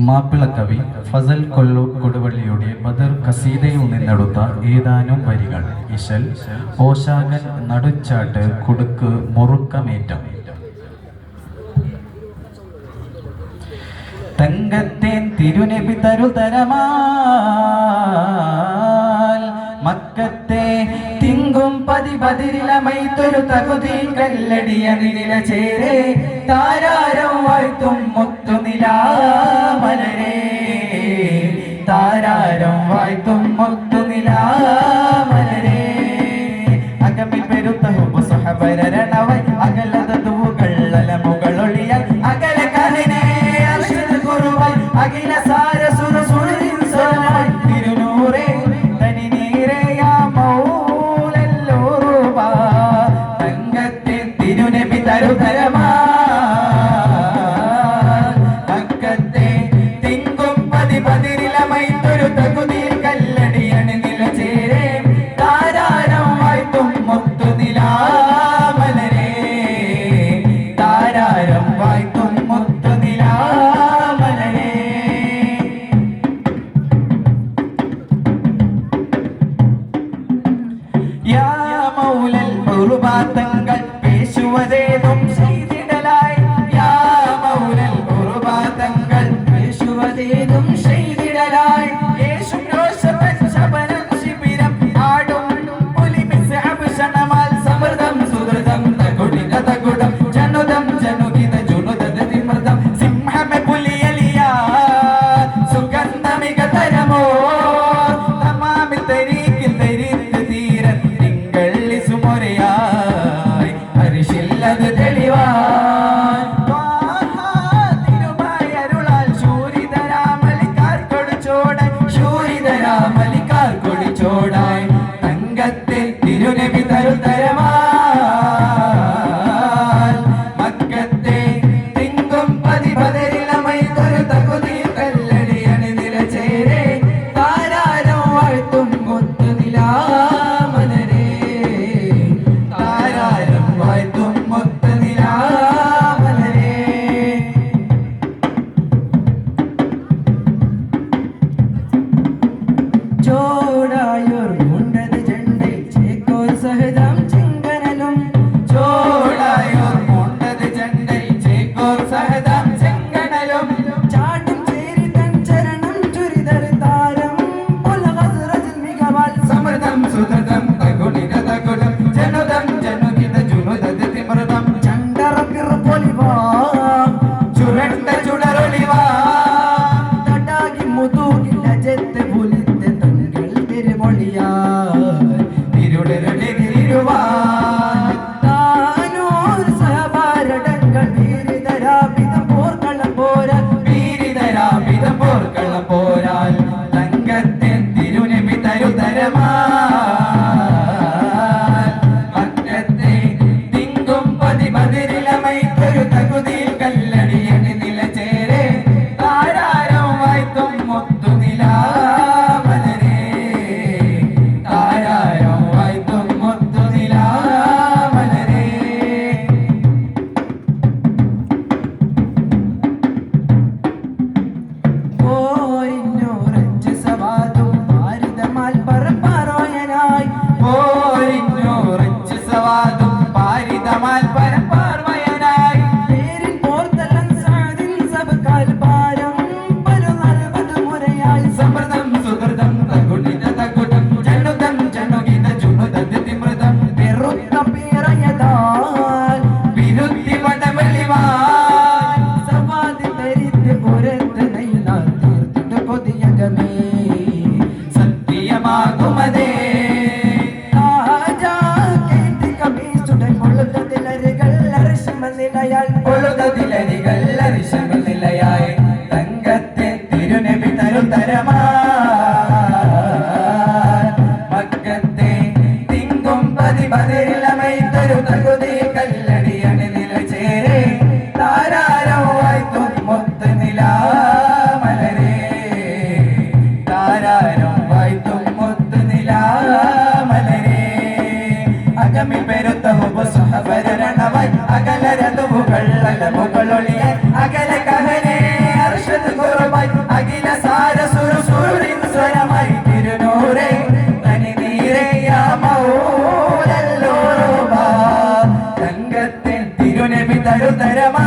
മാപ്പിളക്കവി ഫസൽ കൊടുവള്ളിയുടെ ബദർ കസീദയിൽ നിന്നെടുത്ത ഏതാനും വരികൾ. ഇശൽ ഓശാകൻ നടുച്ചാട്ട് കുടുക്ക് മുറുക്കമേറ്റം. തങ്കത്തേൻ തിരുനബി തരുതരമാൽ മക്കത്തെ തിങ്കും പതിപതിരിലമൈത്തൊരു തകുതിയിൽ കല്ലടിയതിനില ചേരെ താരാരം വാഴ്ത്തും മുത്തുനിലാമലരെ, താരാരം വാഴ്ത്തും മുത്തുനിലാമലരെ. അകമിൽ പെരുത്ത ഹുബ് സഹബരണവൈ അകലത തൂകൾ അലമുകളൊളിയാൽ അകല കലിനെ അർശദ് കുറുവായി അഖില സാര സുരസുരിൻ സോനായി തിരുനൂറേ തനിനീരേ യാ മൗലല്ലൂറുബ. തങ്കത്തെ തിരുനബി തരുതരമാ മക്കത്തെ തിങ്കും പതിപതിരിലമൈത്തൊരു തകുതിയിൽ കല്ലടിയണി നില ചേരെ താരാരം വാഴ്ത്തും മുത്തുനിലാമലരെ, താരാരം വാഴ്ത്തും മുത്തുനിലാമലരെ. യാ മൗലൽ ഉറുബാത്തങ്ങൾ പേശുവതേതും ചെയ്തിടലായി, യാ മൗലൽ ഉറുബാത്തങ്ങൾ പേശുവതേതും ചെയ്തിടലായി. യേശു രോഷവൻ ശബനം ശിബിരം ആടും പുലിമിസ് അഭിഷണമാൽ സമൃദ്ധം സുഹൃതം തകുടിക തകുടം ജനുദം ജനുകിത ജുനുദത തിമൃതം സിംഹമെ പുലിയലിയ സുഗന്ധമിക തരമോ തമാമി തരീക്കിൽ തരിത്ത് തീരൻ തിങ്കളി സുമൊരയായി അരിശില്ലത് തെളിവാൻ തിരുമായരുളാൽ ശൂരിതരാമലിക്കാർ കൊടുച്ചോടാൻ, ശൂരിതരാമലിക്കാർ കൊടുച്ചോടാൻ. തങ്കത്തെ തിരുനബി തരുതരമാൽ മക്കത്തെ തിങ്കും പതിപതിരിലമൈത്തൊരു തകുതിയിൽ കല്ലടിയണി നില ചേരെ താരാരം വാഴ്ത്തും മുത്തുനിലാമലരെ, താരാരം വാഴ്ത്തും മുത്തുനിലാമലരെ. ചോടായോർ മുണ്ടത് ജണ്ടയിൽ ചേക്കോർ സഹദം ചെങ്കനലും, ചോടായോർ മുണ്ടത് ജണ്ടയിൽ ചേക്കോർ സഹദം ചെങ്കനലും. ചാട്ടും ചേരി തൻ ചരണം ചുരിതർ താരം പുലഹസ്രജിൽ മികവാൽ സമൃദ്ധം സുഹൃതം തകുടിക തകുടം ജനുദം ജനുകിത ജുനുദത തിമൃതം ചണ്ടറ പിറപ്പൊലിവാ ചുരണ്ട ചുടരൊളിവാ തടാകി മുതൂകില ജെത്ത് പുലിത്തെ തങ്ങൾ തിരുമൊഴിയാൽ തിരുടരുടെ തിരുവാൻ. താനൂർ സഹപാരടങ്ങൾ വീരിതരാപിതം പോർക്കളം പോരാൻ, വീരിതരാപിതം പോർക്കളം പോരാൻ. തങ്കത്തെ തിരുനബി തരുതരമാൽ മക്കത്തെ തിങ്കും പതിപതിരിലമൈത്തൊരു തകുതിയിൽ കല്ലടിയണി നില ചേരെ തരുതരമാ